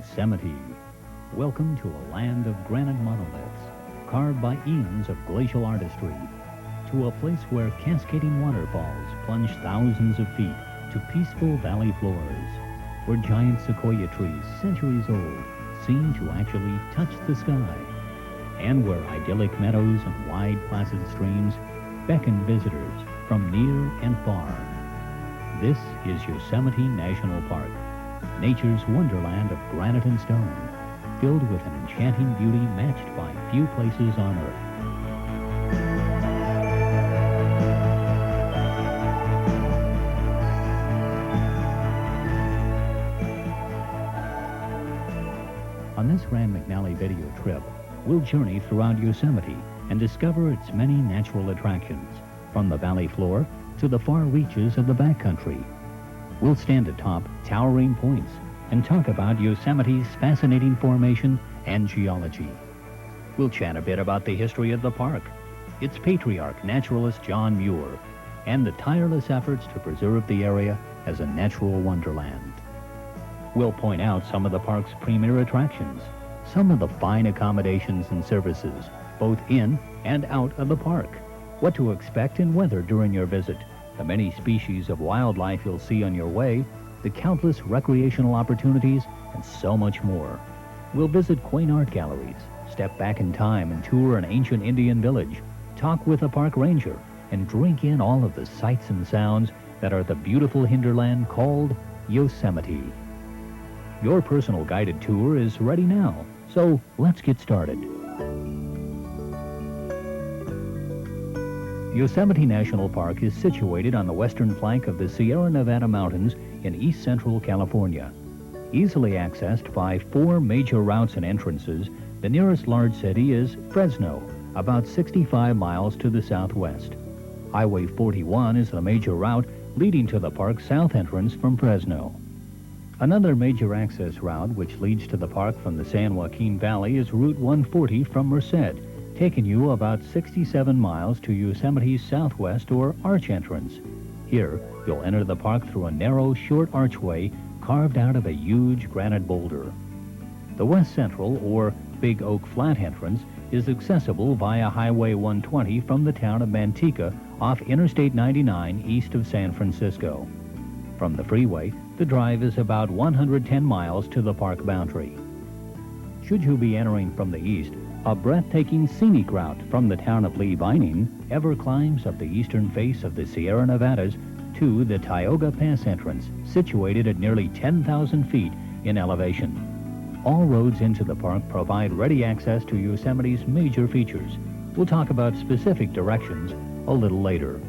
Yosemite. Welcome to a land of granite monoliths, carved by eons of glacial artistry, to a place where cascading waterfalls plunge thousands of feet to peaceful valley floors, where giant sequoia trees, centuries old, seem to actually touch the sky, and where idyllic meadows and wide placid streams beckon visitors from near and far. This is Yosemite National Park, nature's wonderland of granite and stone, filled with an enchanting beauty matched by few places on Earth. On this Rand McNally video trip, we'll journey throughout Yosemite and discover its many natural attractions, from the valley floor to the far reaches of the backcountry. We'll stand atop towering points and talk about Yosemite's fascinating formation and geology. We'll chat a bit about the history of the park, its patriarch, naturalist John Muir, and the tireless efforts to preserve the area as a natural wonderland. We'll point out some of the park's premier attractions, some of the fine accommodations and services, both in and out of the park, what to expect in weather during your visit, the many species of wildlife you'll see on your way, the countless recreational opportunities, and so much more. We'll visit quaint art galleries, step back in time and tour an ancient Indian village, talk with a park ranger, and drink in all of the sights and sounds that are the beautiful hinterland called Yosemite. Your personal guided tour is ready now, so let's get started. Yosemite National Park is situated on the western flank of the Sierra Nevada mountains in east central California. Easily accessed by 4 major routes and entrances, the nearest large city is Fresno, about 65 miles to the southwest. Highway 41 is the major route leading to the park's south entrance from Fresno. Another major access route which leads to the park from the San Joaquin Valley is Route 140 from Merced, taking you about 67 miles to Yosemite's southwest or arch entrance. Here, you'll enter the park through a narrow, short archway carved out of a huge granite boulder. The west central, or Big Oak Flat entrance, is accessible via Highway 120 from the town of Manteca off Interstate 99 east of San Francisco. From the freeway, the drive is about 110 miles to the park boundary. Should you be entering from the east, a breathtaking scenic route from the town of Lee Vining ever climbs up the eastern face of the Sierra Nevadas to the Tioga Pass entrance, situated at nearly 10,000 feet in elevation. All roads into the park provide ready access to Yosemite's major features. We'll talk about specific directions a little later.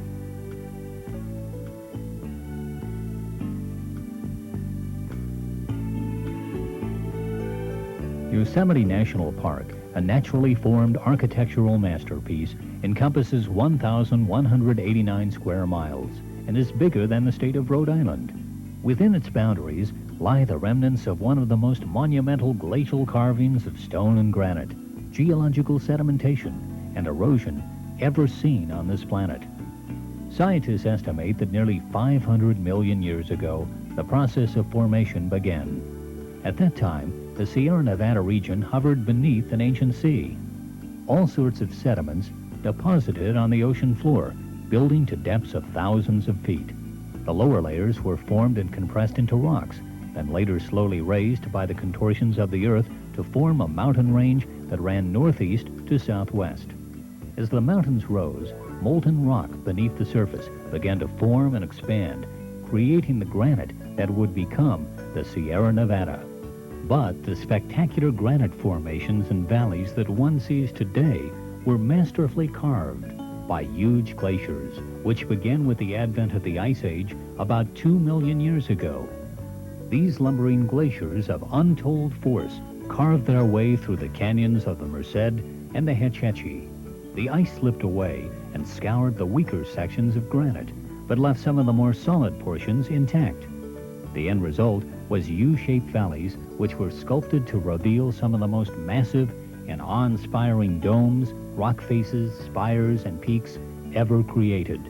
Yosemite National Park, a naturally formed architectural masterpiece, encompasses 1,189 square miles and is bigger than the state of Rhode Island. Within its boundaries lie the remnants of one of the most monumental glacial carvings of stone and granite, geological sedimentation, and erosion ever seen on this planet. Scientists estimate that nearly 500 million years ago, the process of formation began. At that time, the Sierra Nevada region hovered beneath an ancient sea. All sorts of sediments deposited on the ocean floor, building to depths of thousands of feet. The lower layers were formed and compressed into rocks, then later slowly raised by the contortions of the earth to form a mountain range that ran northeast to southwest. As the mountains rose, molten rock beneath the surface began to form and expand, creating the granite that would become the Sierra Nevada. But the spectacular granite formations and valleys that one sees today were masterfully carved by huge glaciers, which began with the advent of the Ice Age about 2 million years ago. These lumbering glaciers of untold force carved their way through the canyons of the Merced and the Hetch Hetchy. The ice slipped away and scoured the weaker sections of granite, but left some of the more solid portions intact. The end result was U-shaped valleys which were sculpted to reveal some of the most massive and awe-inspiring domes, rock faces, spires, and peaks ever created.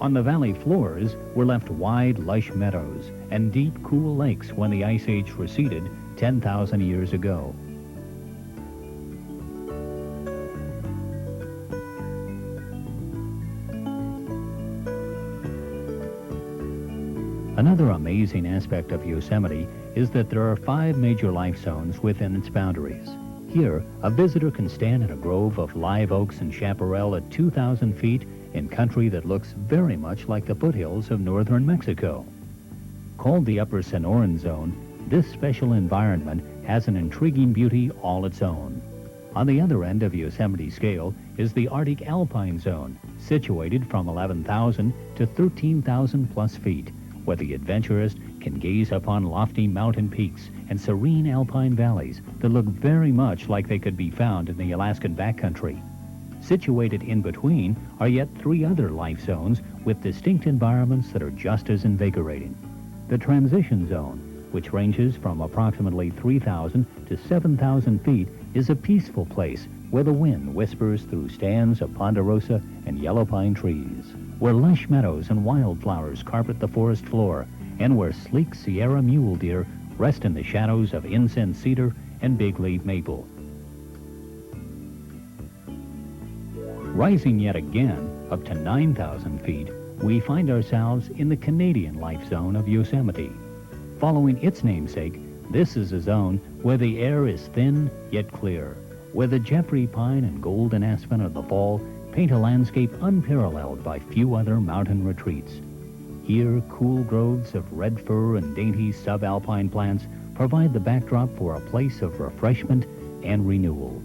On the valley floors were left wide, lush meadows and deep, cool lakes when the Ice Age receded 10,000 years ago. Another amazing aspect of Yosemite is that there are 5 major life zones within its boundaries. Here, a visitor can stand in a grove of live oaks and chaparral at 2,000 feet in country that looks very much like the foothills of northern Mexico. Called the Upper Sonoran Zone, this special environment has an intriguing beauty all its own. On the other end of Yosemite scale is the Arctic Alpine Zone, situated from 11,000 to 13,000 plus feet, where the adventurist can gaze upon lofty mountain peaks and serene alpine valleys that look very much like they could be found in the Alaskan backcountry. Situated in between are yet 3 other life zones with distinct environments that are just as invigorating. The Transition Zone, which ranges from approximately 3,000 to 7,000 feet, is a peaceful place where the wind whispers through stands of ponderosa and yellow pine trees, where lush meadows and wildflowers carpet the forest floor, and where sleek Sierra mule deer rest in the shadows of incense cedar and big-leaf maple. Rising yet again up to 9,000 feet, we find ourselves in the Canadian life zone of Yosemite. Following its namesake, this is a zone where the air is thin yet clear, where the Jeffrey pine and golden aspen of the fall paint a landscape unparalleled by few other mountain retreats. Here, cool groves of red fir and dainty subalpine plants provide the backdrop for a place of refreshment and renewal.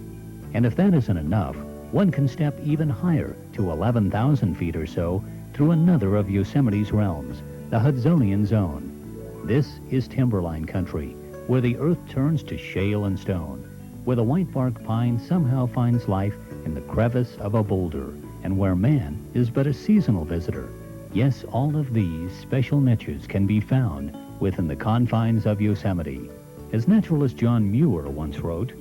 And if that isn't enough, one can step even higher to 11,000 feet or so through another of Yosemite's realms, the Hudsonian Zone. This is timberline country, where the earth turns to shale and stone, where the whitebark pine somehow finds life in the crevice of a boulder, and where man is but a seasonal visitor. Yes, all of these special niches can be found within the confines of Yosemite. As naturalist John Muir once wrote,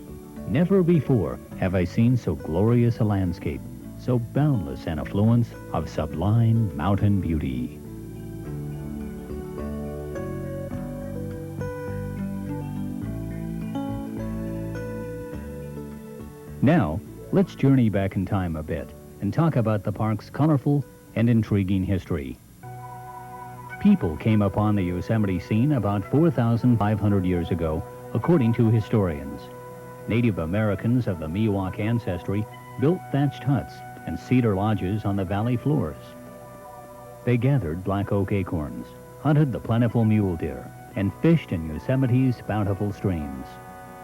"Never before have I seen so glorious a landscape, so boundless an affluence of sublime mountain beauty." Now, let's journey back in time a bit and talk about the park's colorful and intriguing history. People came upon the Yosemite scene about 4,500 years ago, according to historians. Native Americans of the Miwok ancestry built thatched huts and cedar lodges on the valley floors. They gathered black oak acorns, hunted the plentiful mule deer, and fished in Yosemite's bountiful streams.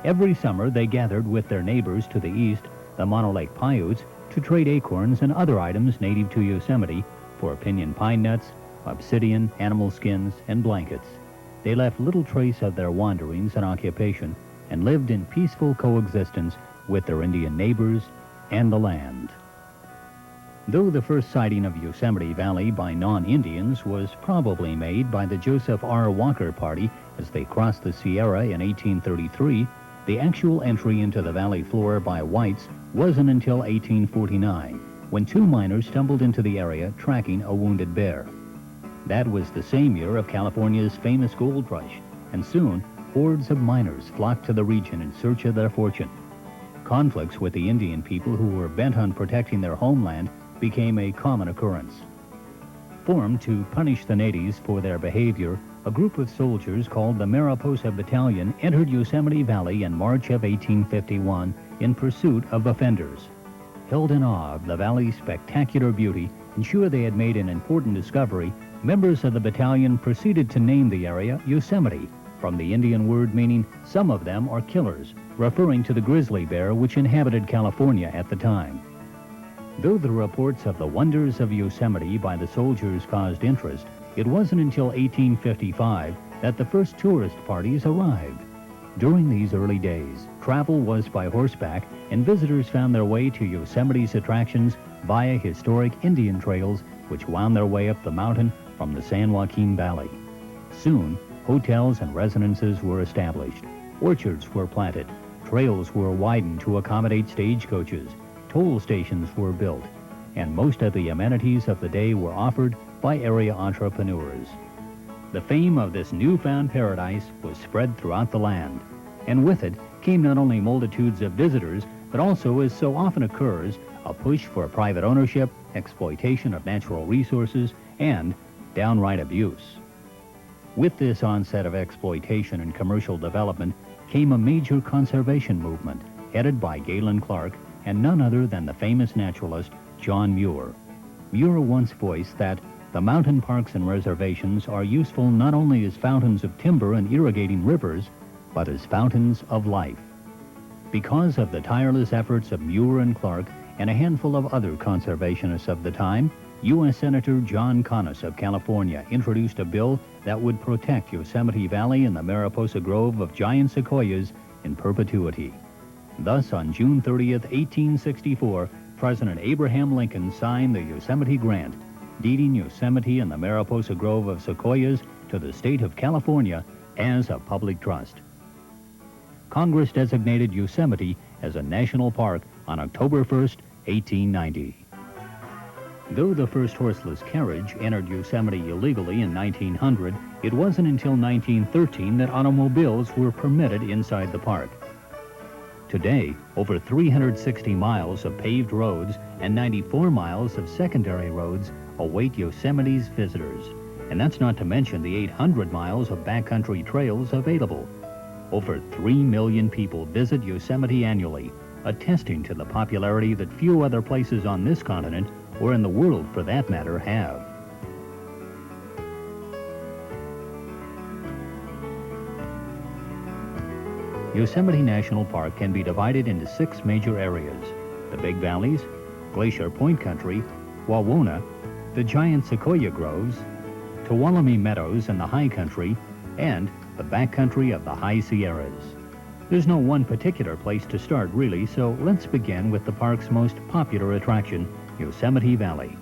Every summer, they gathered with their neighbors to the east, the Mono Lake Paiutes, to trade acorns and other items native to Yosemite for pinyon pine nuts, obsidian, animal skins, and blankets. They left little trace of their wanderings and occupation and lived in peaceful coexistence with their Indian neighbors and the land. Though the first sighting of Yosemite Valley by non-Indians was probably made by the Joseph R. Walker Party as they crossed the Sierra in 1833, the actual entry into the valley floor by whites wasn't until 1849, when 2 miners stumbled into the area tracking a wounded bear. That was the same year of California's famous gold rush, and soon hordes of miners flocked to the region in search of their fortune. Conflicts with the Indian people who were bent on protecting their homeland became a common occurrence. Formed to punish the natives for their behavior, a group of soldiers called the Mariposa Battalion entered Yosemite Valley in March of 1851 in pursuit of offenders. Held in awe of the valley's spectacular beauty and sure they had made an important discovery, members of the battalion proceeded to name the area Yosemite, from the Indian word meaning "some of them are killers," referring to the grizzly bear which inhabited California at the time. Though the reports of the wonders of Yosemite by the soldiers caused interest, it wasn't until 1855 that the first tourist parties arrived. During these early days, travel was by horseback, and visitors found their way to Yosemite's attractions via historic Indian trails which wound their way up the mountain from the San Joaquin Valley. Soon, hotels and residences were established, orchards were planted, trails were widened to accommodate stagecoaches, toll stations were built, and most of the amenities of the day were offered by area entrepreneurs. The fame of this newfound paradise was spread throughout the land, and with it came not only multitudes of visitors, but also, as so often occurs, a push for private ownership, exploitation of natural resources, and downright abuse. With this onset of exploitation and commercial development came a major conservation movement headed by Galen Clark and none other than the famous naturalist John Muir. Muir once voiced that the mountain parks and reservations are useful not only as fountains of timber and irrigating rivers, but as fountains of life. Because of the tireless efforts of Muir and Clark and a handful of other conservationists of the time, U.S. Senator John Conness of California introduced a bill that would protect Yosemite Valley and the Mariposa Grove of giant sequoias in perpetuity. Thus, on June 30th, 1864, President Abraham Lincoln signed the Yosemite Grant, deeding Yosemite and the Mariposa Grove of sequoias to the state of California as a public trust. Congress designated Yosemite as a national park on October 1st, 1890. Though the first horseless carriage entered Yosemite illegally in 1900, it wasn't until 1913 that automobiles were permitted inside the park. Today, over 360 miles of paved roads and 94 miles of secondary roads await Yosemite's visitors. And that's not to mention the 800 miles of backcountry trails available. Over 3 million people visit Yosemite annually, attesting to the popularity that few other places on this continent, or in the world for that matter, have. Yosemite National Park can be divided into 6 major areas: the Big Valleys, Glacier Point Country, Wawona, the giant sequoia groves, Tuolumne Meadows and the High Country, and the backcountry of the High Sierras. There's no one particular place to start, really, so let's begin with the park's most popular attraction, Yosemite Valley.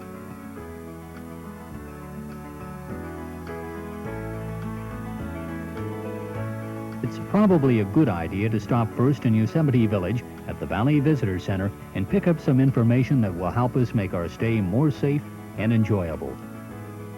It's probably a good idea to stop first in Yosemite Village at the Valley Visitor Center and pick up some information that will help us make our stay more safe and enjoyable.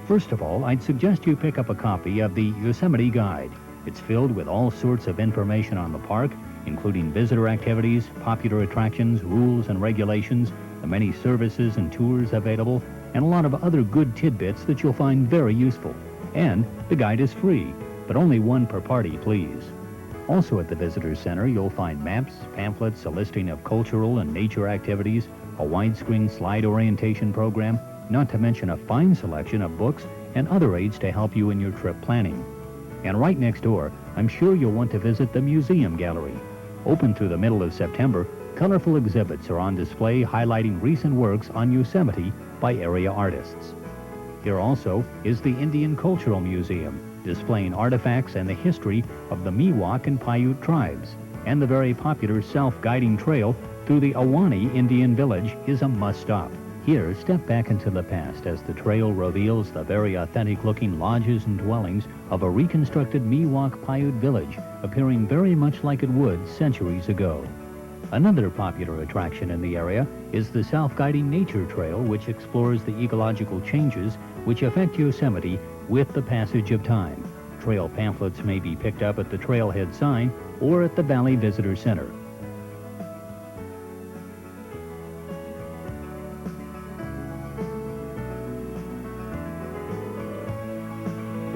First of all, I'd suggest you pick up a copy of the Yosemite Guide. It's filled with all sorts of information on the park, including visitor activities, popular attractions, rules and regulations, the many services and tours available, and a lot of other good tidbits that you'll find very useful. And the guide is free, but only one per party, please. Also at the Visitor Center, you'll find maps, pamphlets, a listing of cultural and nature activities, a widescreen slide orientation program, not to mention a fine selection of books and other aids to help you in your trip planning. And right next door, I'm sure you'll want to visit the Museum Gallery. Open through the middle of September, colorful exhibits are on display highlighting recent works on Yosemite by area artists. Here also is the Indian Cultural Museum, displaying artifacts and the history of the Miwok and Paiute tribes. And the very popular self-guiding trail through the Ahwahnee Indian Village is a must-stop. Here, step back into the past as the trail reveals the very authentic-looking lodges and dwellings of a reconstructed Miwok Paiute village, appearing very much like it would centuries ago. Another popular attraction in the area is the self-guiding nature trail, which explores the ecological changes which affect Yosemite with the passage of time. Trail pamphlets may be picked up at the trailhead sign or at the Valley Visitor Center.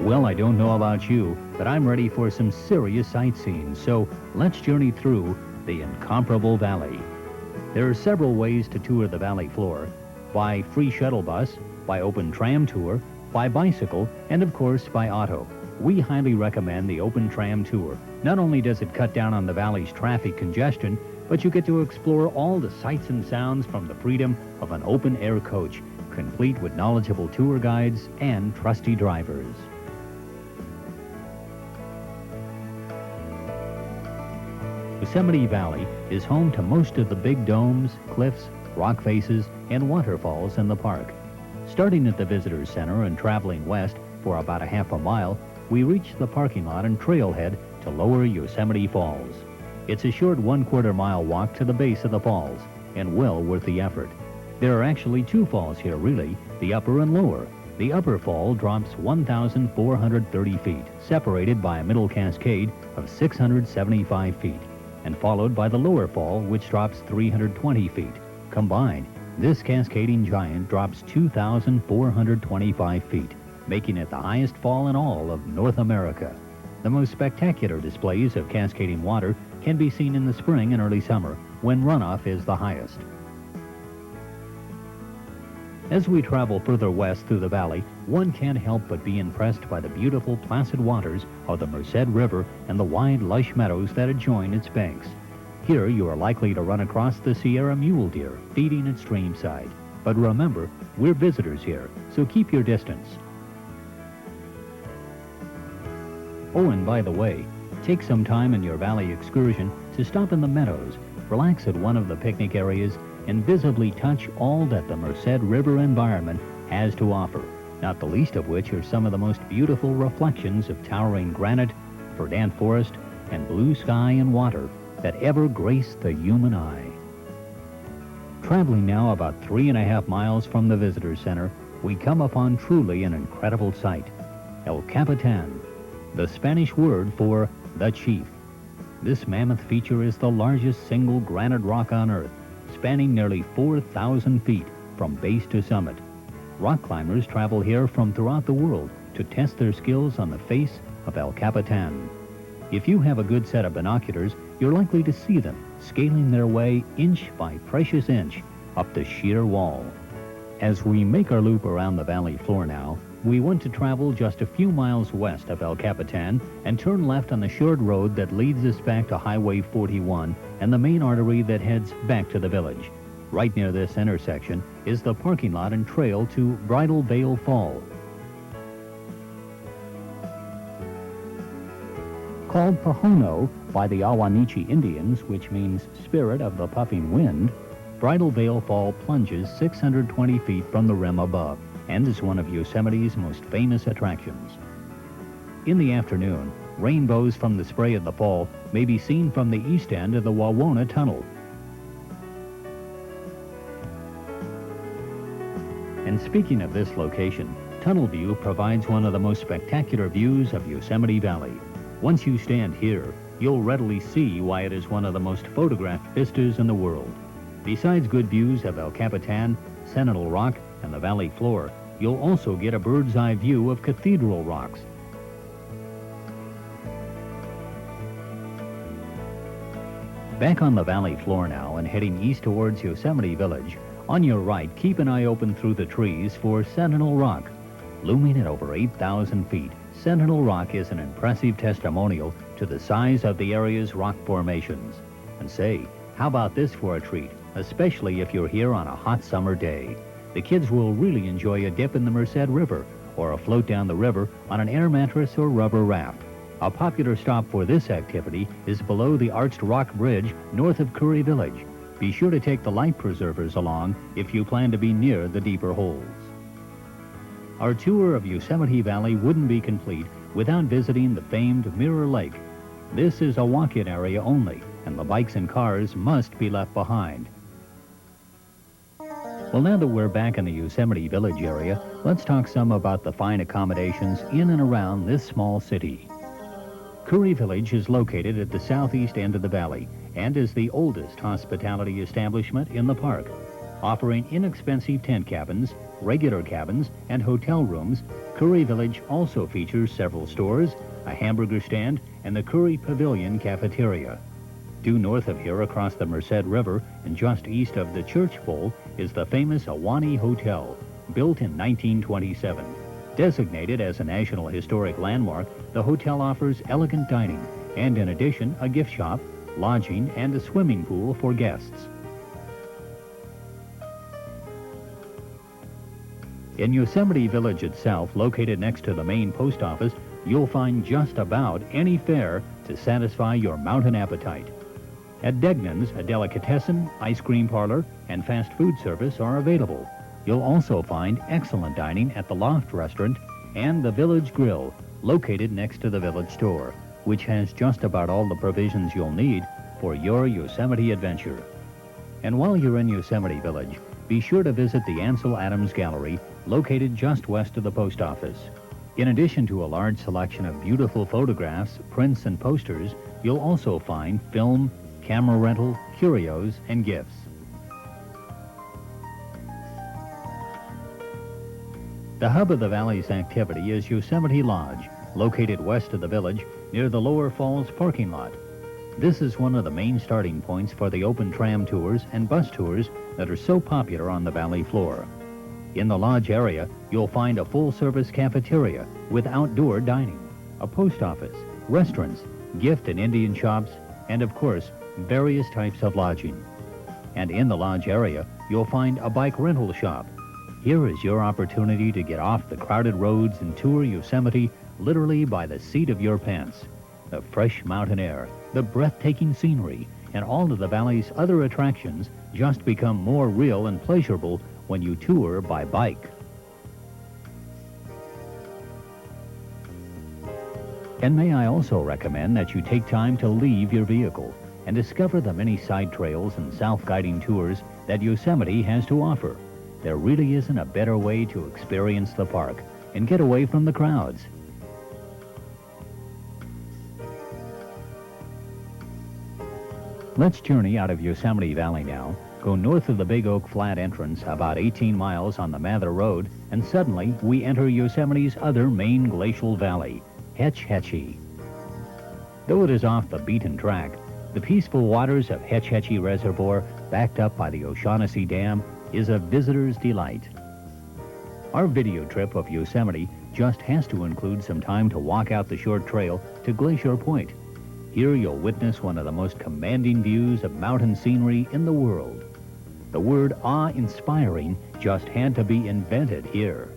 Well, I don't know about you, but I'm ready for some serious sightseeing, so let's journey through the incomparable valley. There are several ways to tour the valley floor: by free shuttle bus, by open tram tour, by bicycle, and of course by auto. We highly recommend the open tram tour. Not only does it cut down on the valley's traffic congestion, but you get to explore all the sights and sounds from the freedom of an open-air coach, complete with knowledgeable tour guides and trusty drivers. Yosemite Valley is home to most of the big domes, cliffs, rock faces, and waterfalls in the park. Starting at the Visitor Center and traveling west for about a half a mile, we reach the parking lot and trailhead to Lower Yosemite Falls. It's a short 1/4 mile walk to the base of the falls, and well worth the effort. There are actually 2 falls here, really, the upper and lower. The upper fall drops 1,430 feet, separated by a middle cascade of 675 feet, and followed by the lower fall, which drops 320 feet. Combined, this cascading giant drops 2,425 feet, making it the highest fall in all of North America. The most spectacular displays of cascading water can be seen in the spring and early summer, when runoff is the highest. As we travel further west through the valley, one can't help but be impressed by the beautiful, placid waters of the Merced River and the wide, lush meadows that adjoin its banks. Here, you are likely to run across the Sierra mule deer feeding at streamside. But remember, we're visitors here, so keep your distance. Oh, and by the way, take some time in your valley excursion to stop in the meadows, relax at one of the picnic areas, and visibly touch all that the Merced River environment has to offer, not the least of which are some of the most beautiful reflections of towering granite, verdant forest, and blue sky and water that ever graced the human eye. Traveling now about 3.5 miles from the visitor center, we come upon truly an incredible sight, El Capitan, the Spanish word for the chief. This mammoth feature is the largest single granite rock on Earth, spanning nearly 4,000 feet from base to summit. Rock climbers travel here from throughout the world to test their skills on the face of El Capitan. If you have a good set of binoculars, you're likely to see them scaling their way inch by precious inch up the sheer wall. As we make our loop around the valley floor now, we want to travel just a few miles west of El Capitan and turn left on the short road that leads us back to Highway 41 and the main artery that heads back to the village. Right near this intersection is the parking lot and trail to Bridal Veil Fall. Called Pahono by the Awanichi Indians, which means spirit of the puffing wind, Bridal Veil Fall plunges 620 feet from the rim above and is one of Yosemite's most famous attractions. In the afternoon, rainbows from the spray of the fall may be seen from the east end of the Wawona Tunnel. And speaking of this location, Tunnel View provides one of the most spectacular views of Yosemite Valley. Once you stand here, you'll readily see why it is one of the most photographed vistas in the world. Besides good views of El Capitan, Sentinel Rock, and the valley floor, you'll also get a bird's eye view of Cathedral Rocks. Back on the valley floor now and heading east towards Yosemite Village, on your right, keep an eye open through the trees for Sentinel Rock. Looming at over 8,000 feet, Sentinel Rock is an impressive testimonial to the size of the area's rock formations. And say, how about this for a treat, especially if you're here on a hot summer day? The kids will really enjoy a dip in the Merced River or a float down the river on an air mattress or rubber raft. A popular stop for this activity is below the arched rock bridge north of Curry Village. Be sure to take the life preservers along if you plan to be near the deeper holes. Our tour of Yosemite Valley wouldn't be complete without visiting the famed Mirror Lake. This is a walk-in area only, and the bikes and cars must be left behind. Well, now that we're back in the Yosemite Village area, let's talk some about the fine accommodations in and around this small city. Curry Village is located at the southeast end of the valley and is the oldest hospitality establishment in the park. Offering inexpensive tent cabins, regular cabins, and hotel rooms, Curry Village also features several stores, a hamburger stand, and the Curry Pavilion cafeteria. Due north of here across the Merced River and just east of the Church Bowl is the famous Ahwahnee Hotel, built in 1927. Designated as a National Historic Landmark, the hotel offers elegant dining and, in addition, a gift shop, lodging, and a swimming pool for guests. In Yosemite Village itself, located next to the main post office, you'll find just about any fare to satisfy your mountain appetite. At Degnan's, a delicatessen, ice cream parlor, and fast food service are available. You'll also find excellent dining at the Loft Restaurant and the Village Grill, located next to the Village Store, which has just about all the provisions you'll need for your Yosemite adventure. And while you're in Yosemite Village, be sure to visit the Ansel Adams Gallery, located just west of the post office. In addition to a large selection of beautiful photographs, prints, and posters, you'll also find film, camera rental, curios, and gifts. The hub of the valley's activity is Yosemite Lodge, located west of the village near the Lower Falls parking lot. This is one of the main starting points for the open tram tours and bus tours that are so popular on the valley floor. In the lodge area, you'll find a full-service cafeteria with outdoor dining, a post office, restaurants, gift and Indian shops, and of course, various types of lodging. And in the lodge area, you'll find a bike rental shop. Here is your opportunity to get off the crowded roads and tour Yosemite literally by the seat of your pants. The fresh mountain air, the breathtaking scenery, and all of the valley's other attractions just become more real and pleasurable when you tour by bike. And may I also recommend that you take time to leave your vehicle and discover the many side trails and self-guiding tours that Yosemite has to offer. There really isn't a better way to experience the park and get away from the crowds. Let's journey out of Yosemite Valley now, go north of the Big Oak Flat entrance about 18 miles on the Mather Road, and suddenly we enter Yosemite's other main glacial valley, Hetch Hetchy. Though it is off the beaten track, the peaceful waters of Hetch Hetchy Reservoir, backed up by the O'Shaughnessy Dam, is a visitor's delight. Our video trip of Yosemite just has to include some time to walk out the short trail to Glacier Point. Here you'll witness one of the most commanding views of mountain scenery in the world. The word awe-inspiring just had to be invented here.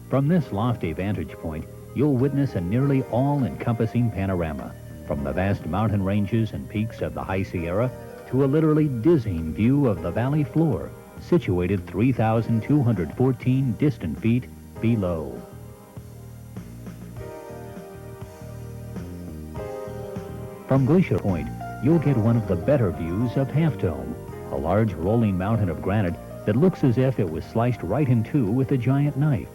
From this lofty vantage point, you'll witness a nearly all-encompassing panorama, from the vast mountain ranges and peaks of the High Sierra to a literally dizzying view of the valley floor, situated 3,214 distant feet below. From Glacier Point, you'll get one of the better views of Half Dome, a large rolling mountain of granite that looks as if it was sliced right in two with a giant knife.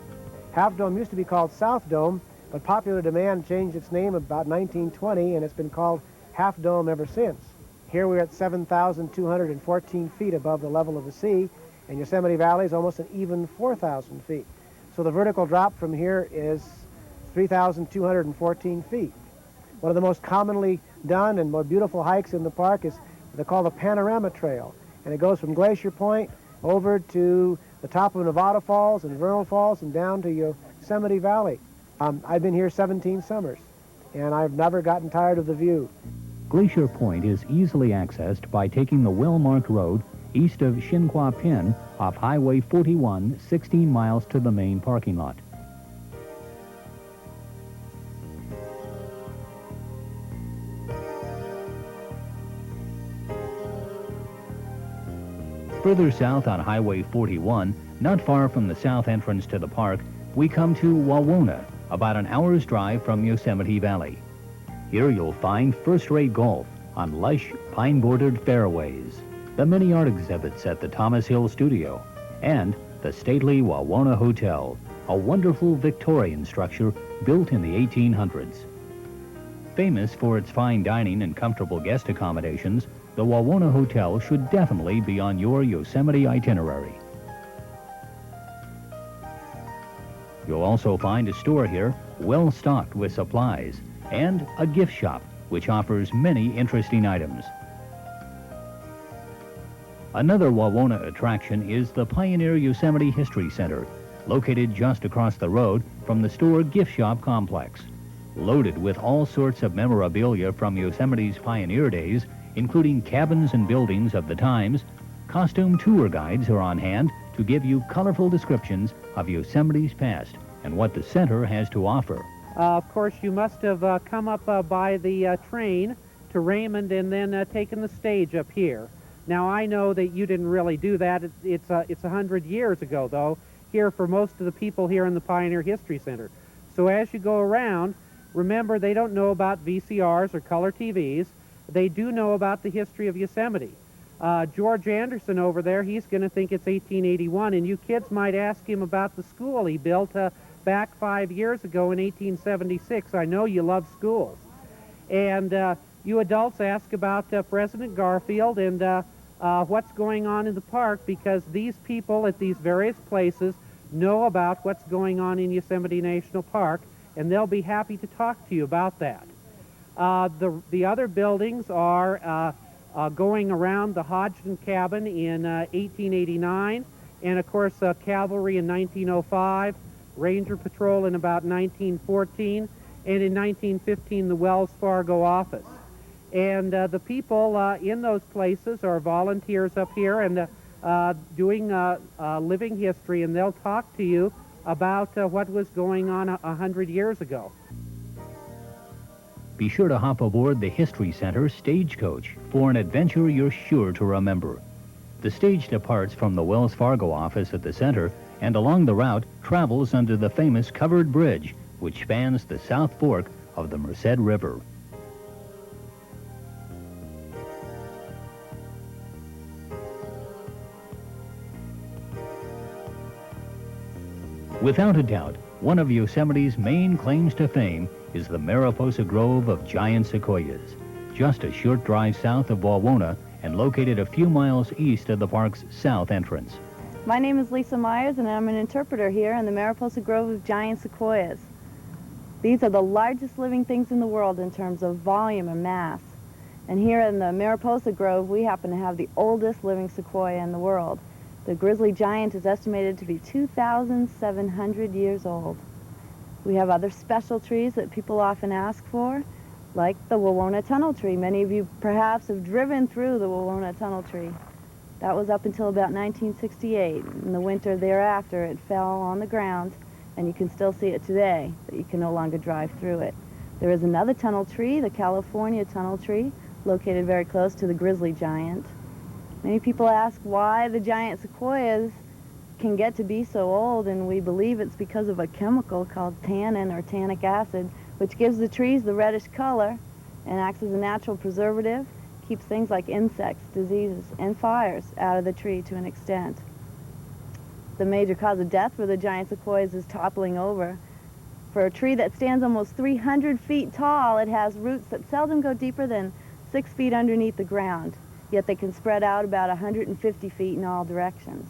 Half Dome used to be called South Dome, but popular demand changed its name about 1920, and it's been called Half Dome ever since. Here we're at 7,214 feet above the level of the sea, and Yosemite Valley is almost an even 4,000 feet. So the vertical drop from here is 3,214 feet. One of the most commonly done and more beautiful hikes in the park is what they call the Panorama Trail, and it goes from Glacier Point over to the top of Nevada Falls and Vernal Falls and down to Yosemite Valley. I've been here 17 summers, and I've never gotten tired of the view. Glacier Point is easily accessed by taking the well-marked road east of Shinhua Pin off Highway 41, 16 miles to the main parking lot. Further south on Highway 41, not far from the south entrance to the park, we come to Wawona, about an hour's drive from Yosemite Valley. Here you'll find first-rate golf on lush, pine-bordered fairways, the many art exhibits at the Thomas Hill Studio, and the stately Wawona Hotel, a wonderful Victorian structure built in the 1800s. Famous for its fine dining and comfortable guest accommodations, the Wawona Hotel should definitely be on your Yosemite itinerary. You'll also find a store here well stocked with supplies, and a gift shop which offers many interesting items. Another Wawona attraction is the Pioneer Yosemite History Center, located just across the road from the store gift shop complex. Loaded with all sorts of memorabilia from Yosemite's pioneer days, including cabins and buildings of the times, costume tour guides are on hand to give you colorful descriptions of Yosemite's past and what the center has to offer. Of course, you must have come up by the train to Raymond and then taken the stage up here. Now, I know that you didn't really do that. It's 100 years ago, though, here for most of the people here in the Pioneer History Center. So as you go around, remember, they don't know about VCRs or color TVs. They do know about the history of Yosemite. George Anderson over there, he's going to think it's 1881, and you kids might ask him about the school he built back 5 years ago in 1876. I know you love schools. And you adults ask about President Garfield and what's going on in the park, because these people at these various places know about what's going on in Yosemite National Park, and they'll be happy to talk to you about that. The other buildings are going around the Hodgson cabin in 1889, and of course cavalry in 1905, Ranger Patrol in about 1914, and in 1915 the Wells Fargo office. And the people in those places are volunteers up here and doing living history, and they'll talk to you about what was going on 100 years ago. Be sure to hop aboard the History Center Stagecoach for an adventure you're sure to remember. The stage departs from the Wells Fargo office at the center and along the route travels under the famous covered bridge which spans the South Fork of the Merced River. Without a doubt, one of Yosemite's main claims to fame is the Mariposa Grove of giant sequoias, just a short drive south of Wawona and located a few miles east of the park's south entrance. My name is Lisa Myers, and I'm an interpreter here in the Mariposa Grove of giant sequoias. These are the largest living things in the world in terms of volume and mass. And here in the Mariposa Grove, we happen to have the oldest living sequoia in the world. The grizzly giant is estimated to be 2,700 years old. We have other special trees that people often ask for, like the Wawona Tunnel Tree. Many of you perhaps have driven through the Wawona Tunnel Tree. That was up until about 1968. In the winter thereafter, it fell on the ground, and you can still see it today, but you can no longer drive through it. There is another tunnel tree, the California Tunnel Tree, located very close to the grizzly giant. Many people ask why the giant sequoias can get to be so old, and we believe it's because of a chemical called tannin or tannic acid, which gives the trees the reddish color and acts as a natural preservative, keeps things like insects, diseases, and fires out of the tree to an extent. The major cause of death for the giant sequoias is toppling over. For a tree that stands almost 300 feet tall, it has roots that seldom go deeper than 6 feet underneath the ground, yet they can spread out about 150 feet in all directions.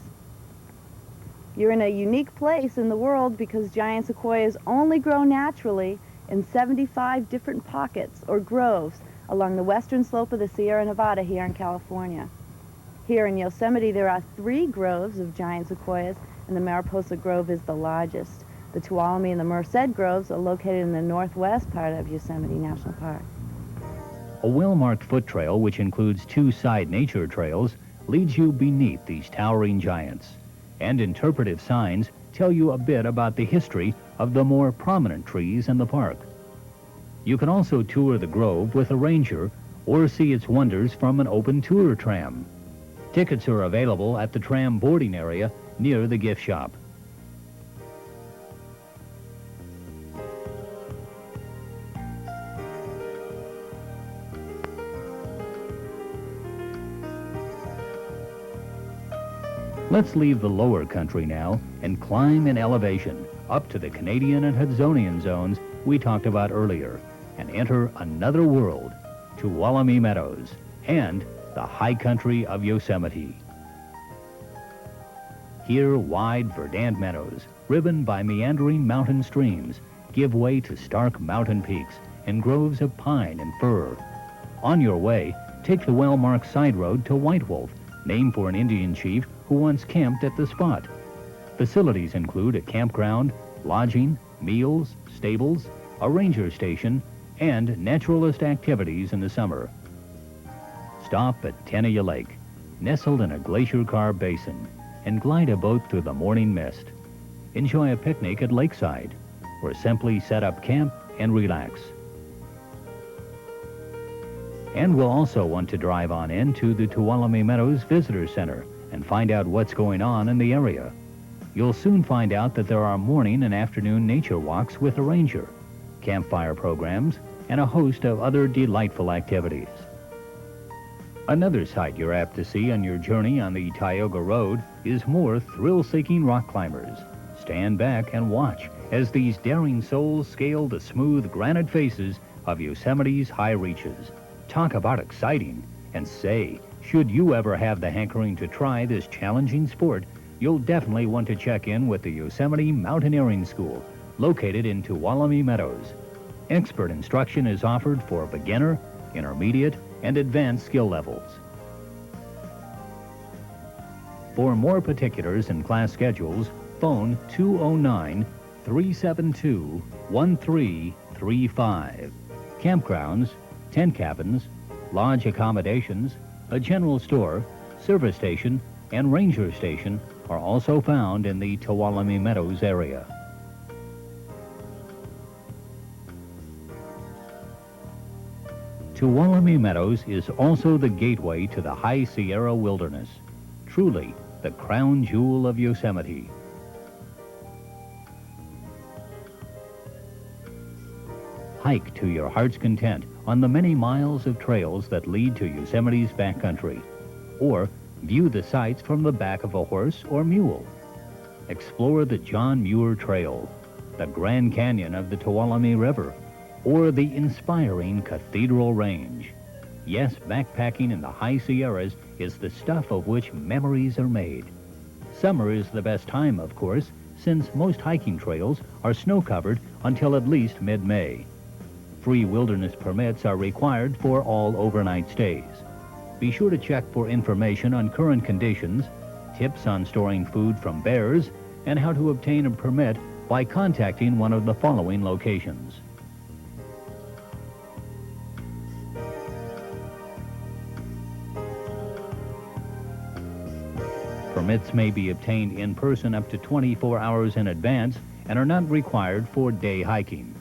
You're in a unique place in the world because giant sequoias only grow naturally in 75 different pockets or groves along the western slope of the Sierra Nevada here in California. Here in Yosemite, there are 3 groves of giant sequoias, and the Mariposa Grove is the largest. The Tuolumne and the Merced Groves are located in the northwest part of Yosemite National Park. A well-marked foot trail, which includes 2 side nature trails, leads you beneath these towering giants. And interpretive signs tell you a bit about the history of the more prominent trees in the park. You can also tour the grove with a ranger or see its wonders from an open tour tram. Tickets are available at the tram boarding area near the gift shop. Let's leave the lower country now and climb in elevation up to the Canadian and Hudsonian zones we talked about earlier and enter another world, Tuolumne Meadows and the high country of Yosemite. Here, wide, verdant meadows, ribboned by meandering mountain streams, give way to stark mountain peaks and groves of pine and fir. On your way, take the well-marked side road to White Wolf, named for an Indian chief who once camped at the spot. Facilities include a campground, lodging, meals, stables, a ranger station, and naturalist activities in the summer. Stop at Tenaya Lake, nestled in a glacier carved basin, and glide a boat through the morning mist. Enjoy a picnic at Lakeside, or simply set up camp and relax. And we'll also want to drive on into the Tuolumne Meadows Visitor Center and find out what's going on in the area. You'll soon find out that there are morning and afternoon nature walks with a ranger, campfire programs, and a host of other delightful activities. Another sight you're apt to see on your journey on the Tioga Road is more thrill-seeking rock climbers. Stand back and watch as these daring souls scale the smooth granite faces of Yosemite's high reaches. Talk about exciting. And say, should you ever have the hankering to try this challenging sport, you'll definitely want to check in with the Yosemite Mountaineering School, located in Tuolumne Meadows. Expert instruction is offered for beginner, intermediate, and advanced skill levels. For more particulars and class schedules, phone 209-372-1335. Campgrounds, tent cabins, lodge accommodations, a general store, service station, and ranger station are also found in the Tuolumne Meadows area. Tuolumne Meadows is also the gateway to the High Sierra Wilderness, truly the crown jewel of Yosemite. Hike to your heart's content on the many miles of trails that lead to Yosemite's backcountry, or view the sights from the back of a horse or mule. Explore the John Muir Trail, the Grand Canyon of the Tuolumne River, or the inspiring Cathedral Range. Yes, backpacking in the High Sierras is the stuff of which memories are made. Summer is the best time, of course, since most hiking trails are snow-covered until at least mid-May. Free wilderness permits are required for all overnight stays. Be sure to check for information on current conditions, tips on storing food from bears, and how to obtain a permit by contacting one of the following locations. Permits may be obtained in person up to 24 hours in advance and are not required for day hiking.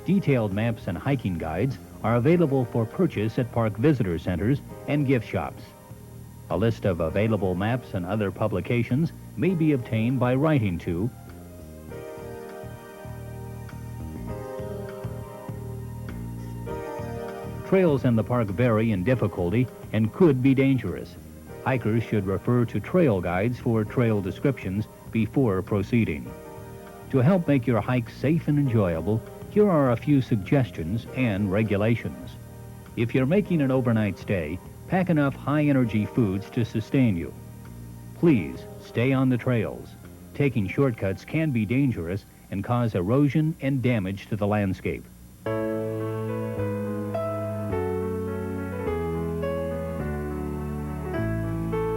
Detailed maps and hiking guides are available for purchase at park visitor centers and gift shops. A list of available maps and other publications may be obtained by writing to Trails in the park vary in difficulty and could be dangerous. Hikers should refer to trail guides for trail descriptions before proceeding. To help make your hike safe and enjoyable, here are a few suggestions and regulations. If you're making an overnight stay, pack enough high-energy foods to sustain you. Please stay on the trails. Taking shortcuts can be dangerous and cause erosion and damage to the landscape.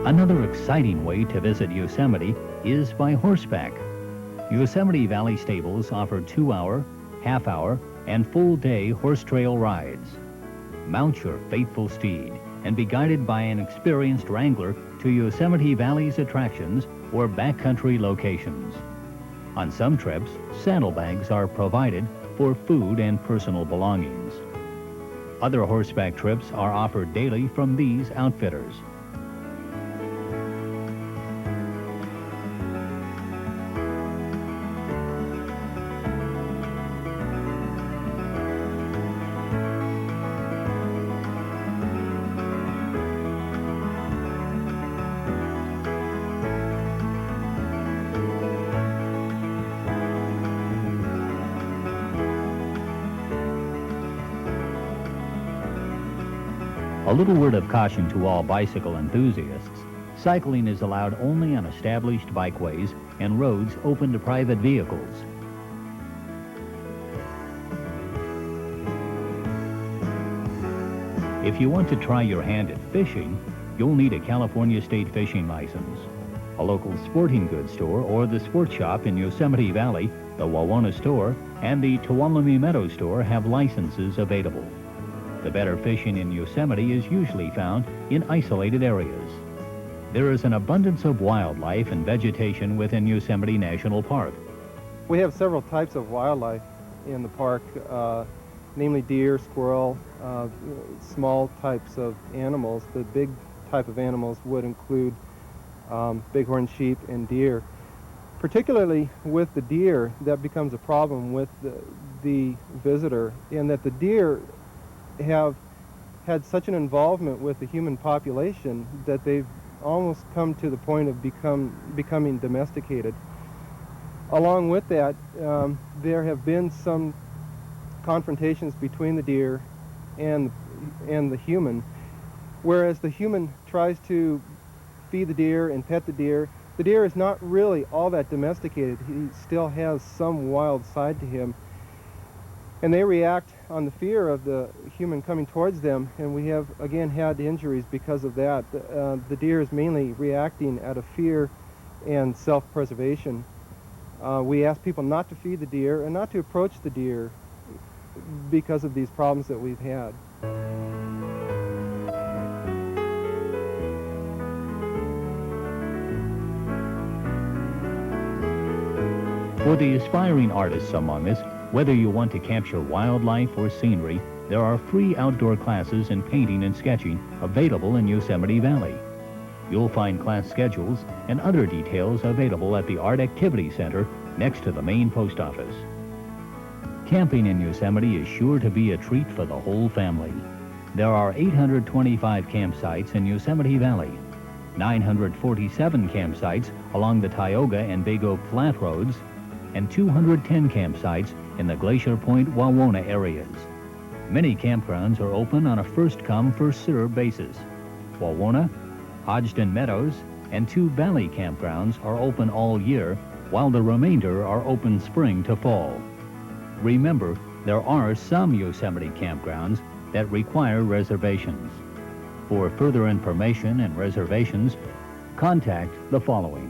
Another exciting way to visit Yosemite is by horseback. Yosemite Valley stables offer 2-hour, half-hour, and full-day horse trail rides. Mount your faithful steed and be guided by an experienced wrangler to Yosemite Valley's attractions or backcountry locations. On some trips, saddlebags are provided for food and personal belongings. Other horseback trips are offered daily from these outfitters. A little word of caution to all bicycle enthusiasts. Cycling is allowed only on established bikeways and roads open to private vehicles. If you want to try your hand at fishing, you'll need a California state fishing license. A local sporting goods store or the sports shop in Yosemite Valley, the Wawona store, and the Tuolumne Meadows store have licenses available. The better fishing in Yosemite is usually found in isolated areas. There is an abundance of wildlife and vegetation within Yosemite National Park. We have several types of wildlife in the park, namely deer, squirrel, small types of animals. The big type of animals would include bighorn sheep and deer. Particularly with the deer, that becomes a problem with the visitor, in that the deer have had such an involvement with the human population that they've almost come to the point of becoming domesticated. Along with that, there have been some confrontations between the deer and the human, whereas the human tries to feed the deer and pet the deer is not really all that domesticated. He still has some wild side to him, and they react on the fear of the human coming towards them, and we have again had injuries because of that. The deer is mainly reacting out of fear and self-preservation. We ask people not to feed the deer and not to approach the deer because of these problems that we've had. For the aspiring artists among us, whether you want to capture wildlife or scenery, there are free outdoor classes in painting and sketching available in Yosemite Valley. You'll find class schedules and other details available at the Art Activity Center next to the main post office. Camping in Yosemite is sure to be a treat for the whole family. There are 825 campsites in Yosemite Valley, 947 campsites along the Tioga and Bago Flat Roads, and 210 campsites in the Glacier Point, Wawona areas. Many campgrounds are open on a first-come, first-served basis. Wawona, Hodgdon Meadows, and 2 valley campgrounds are open all year, while the remainder are open spring to fall. Remember, there are some Yosemite campgrounds that require reservations. For further information and reservations, contact the following.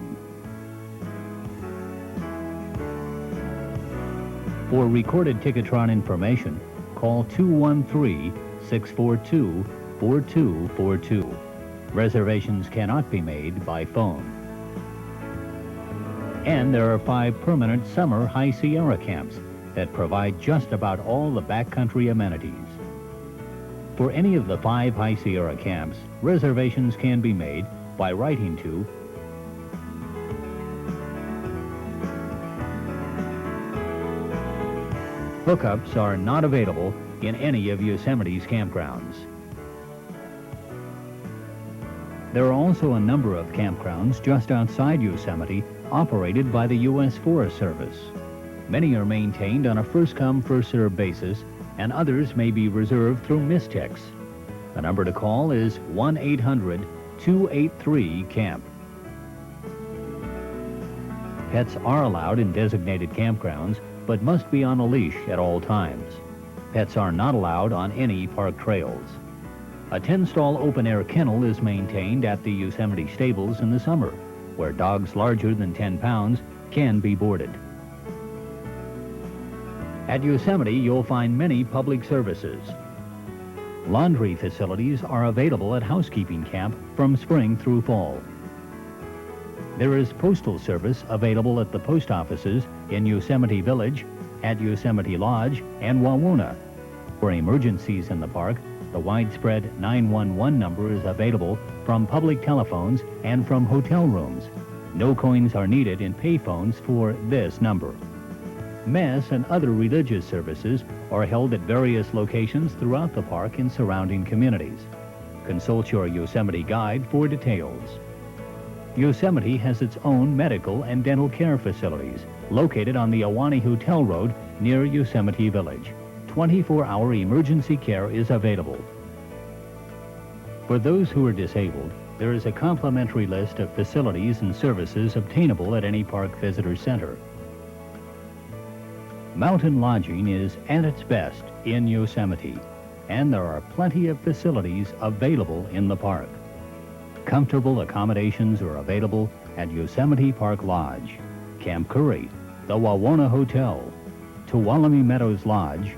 For recorded Ticketron information, call 213-642-4242. Reservations cannot be made by phone. And there are 5 permanent summer High Sierra camps that provide just about all the backcountry amenities. For any of the 5 High Sierra camps, reservations can be made by writing to Hookups are not available in any of Yosemite's campgrounds. There are also a number of campgrounds just outside Yosemite operated by the U.S. Forest Service. Many are maintained on a first-come, first-served basis, and others may be reserved through Mistex. The number to call is 1-800-283-CAMP. Pets are allowed in designated campgrounds, but must be on a leash at all times. Pets are not allowed on any park trails. A 10-stall open-air kennel is maintained at the Yosemite stables in the summer, where dogs larger than 10 pounds can be boarded. At Yosemite, you'll find many public services. Laundry facilities are available at Housekeeping Camp from spring through fall. There is postal service available at the post offices in Yosemite Village, at Yosemite Lodge, and Wawona. For emergencies in the park, the widespread 911 number is available from public telephones and from hotel rooms. No coins are needed in payphones for this number. Mass and other religious services are held at various locations throughout the park and surrounding communities. Consult your Yosemite guide for details. Yosemite has its own medical and dental care facilities located on the Ahwahnee Hotel Road near Yosemite Village. 24-hour emergency care is available. For those who are disabled, there is a complimentary list of facilities and services obtainable at any park visitor center. Mountain lodging is at its best in Yosemite, and there are plenty of facilities available in the park. Comfortable accommodations are available at Yosemite Park Lodge, Camp Curry, the Wawona Hotel, Tuolumne Meadows Lodge,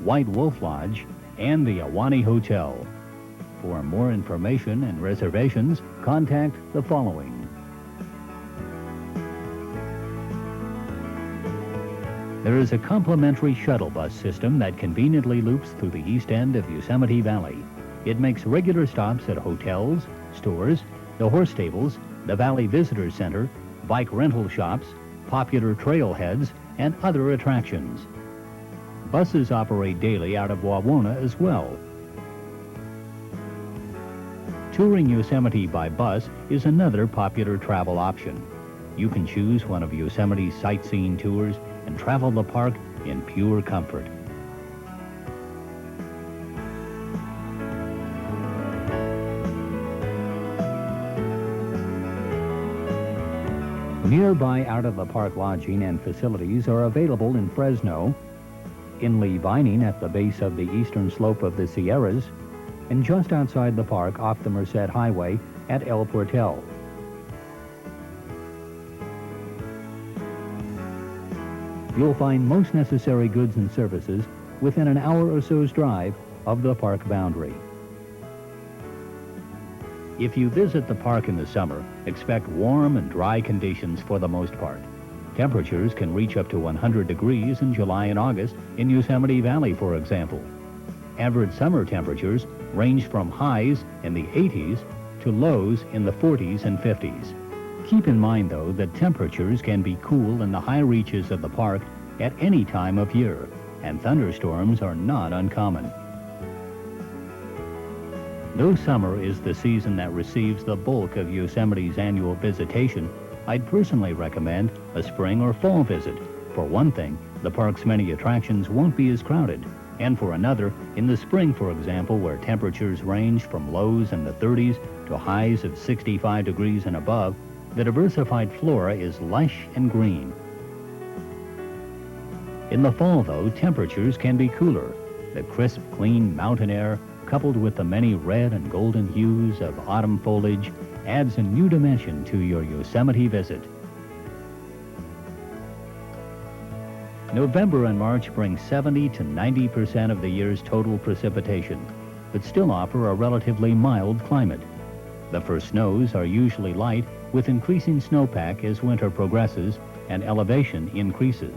White Wolf Lodge, and the Ahwahnee Hotel. For more information and reservations, contact the following. There is a complimentary shuttle bus system that conveniently loops through the east end of Yosemite Valley. It makes regular stops at hotels, stores, the horse stables, the Valley Visitor Center, bike rental shops, popular trailheads, and other attractions. Buses operate daily out of Wawona as well. Touring Yosemite by bus is another popular travel option. You can choose one of Yosemite's sightseeing tours and travel the park in pure comfort. Nearby out-of-the-park lodging and facilities are available in Fresno, in Lee Vining at the base of the eastern slope of the Sierras, and just outside the park off the Merced Highway at El Portel. You'll find most necessary goods and services within an hour or so's drive of the park boundary. If you visit the park in the summer, expect warm and dry conditions for the most part. Temperatures can reach up to 100 degrees in July and August in Yosemite Valley, for example. Average summer temperatures range from highs in the 80s to lows in the 40s and 50s. Keep in mind, though, that temperatures can be cool in the high reaches of the park at any time of year, and thunderstorms are not uncommon. Though summer is the season that receives the bulk of Yosemite's annual visitation, I'd personally recommend a spring or fall visit. For one thing, the park's many attractions won't be as crowded, and for another, in the spring, for example, where temperatures range from lows in the 30s to highs of 65 degrees and above, the diversified flora is lush and green. In the fall, though, temperatures can be cooler. The crisp, clean mountain air, coupled with the many red and golden hues of autumn foliage, adds a new dimension to your Yosemite visit. November and March bring 70 to 90% of the year's total precipitation, but still offer a relatively mild climate. The first snows are usually light, with increasing snowpack as winter progresses and elevation increases.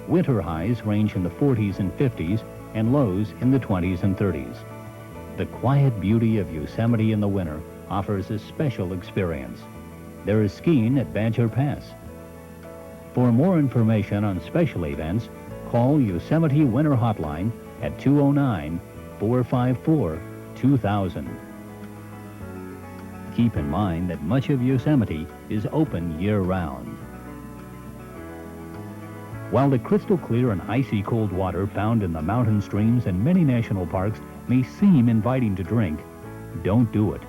Winter highs range in the 40s and 50s and lows in the 20s and 30s. The quiet beauty of Yosemite in the winter offers a special experience. There is skiing at Badger Pass. For more information on special events, call Yosemite Winter Hotline at 209-454-2000. Keep in mind that much of Yosemite is open year-round. While the crystal clear and icy cold water found in the mountain streams in many national parks may seem inviting to drink, don't do it.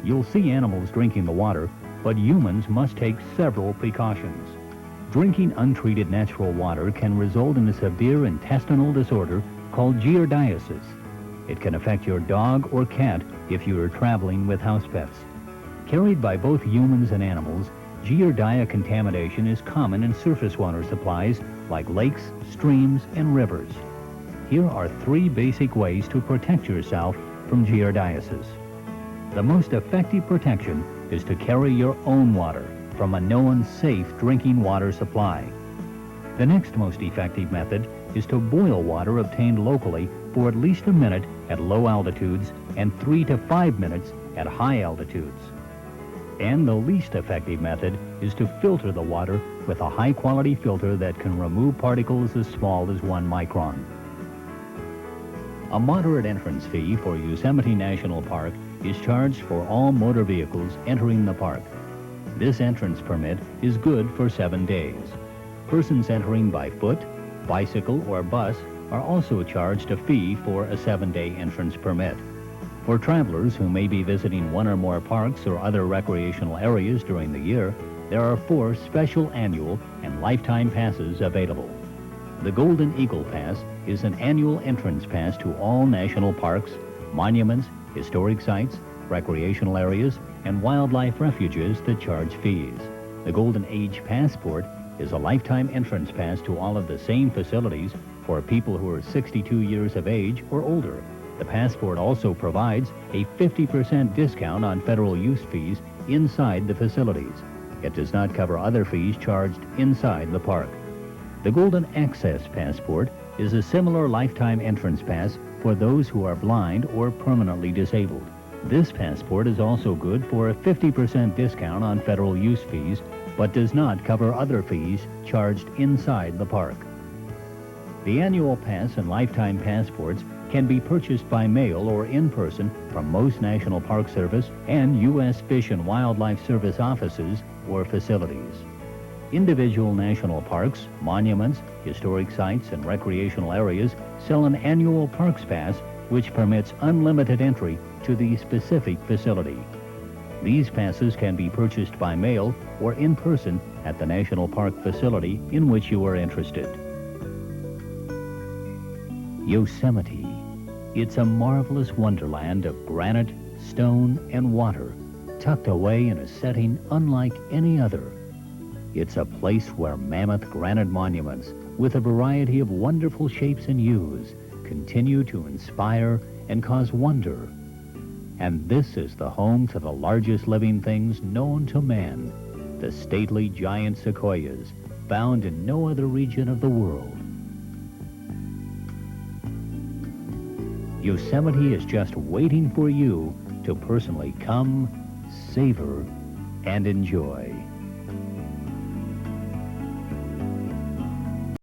You'll see animals drinking the water, but humans must take several precautions. Drinking untreated natural water can result in a severe intestinal disorder called giardiasis. It can affect your dog or cat if you are traveling with house pets. Carried by both humans and animals, giardia contamination is common in surface water supplies like lakes, streams, and rivers. Here are 3 basic ways to protect yourself from giardiasis. The most effective protection is to carry your own water from a known safe drinking water supply. The next most effective method is to boil water obtained locally for at least a minute at low altitudes and 3 to 5 minutes at high altitudes. And the least effective method is to filter the water with a high-quality filter that can remove particles as small as 1 micron. A moderate entrance fee for Yosemite National Park is charged for all motor vehicles entering the park. This entrance permit is good for 7 days. Persons entering by foot, bicycle, or bus are also charged a fee for a 7-day entrance permit. For travelers who may be visiting 1 or more parks or other recreational areas during the year, there are 4 special annual and lifetime passes available. The Golden Eagle Pass is an annual entrance pass to all national parks, monuments, historic sites, recreational areas, and wildlife refuges that charge fees. The Golden Age Passport is a lifetime entrance pass to all of the same facilities for people who are 62 years of age or older. The passport also provides a 50% discount on federal use fees inside the facilities. It does not cover other fees charged inside the park. The Golden Access Passport is a similar lifetime entrance pass for those who are blind or permanently disabled. This passport is also good for a 50% discount on federal use fees, but does not cover other fees charged inside the park. The annual pass and lifetime passports can be purchased by mail or in person from most National Park Service and U.S. Fish and Wildlife Service offices or facilities. Individual national parks, monuments, historic sites, and recreational areas sell an annual Parks Pass which permits unlimited entry to the specific facility. These passes can be purchased by mail or in person at the National Park facility in which you are interested. Yosemite. It's a marvelous wonderland of granite, stone, and water, tucked away in a setting unlike any other. It's a place where mammoth granite monuments with a variety of wonderful shapes and hues continue to inspire and cause wonder. And this is the home to the largest living things known to man, the stately giant sequoias, found in no other region of the world. Yosemite is just waiting for you to personally come, savor, and enjoy.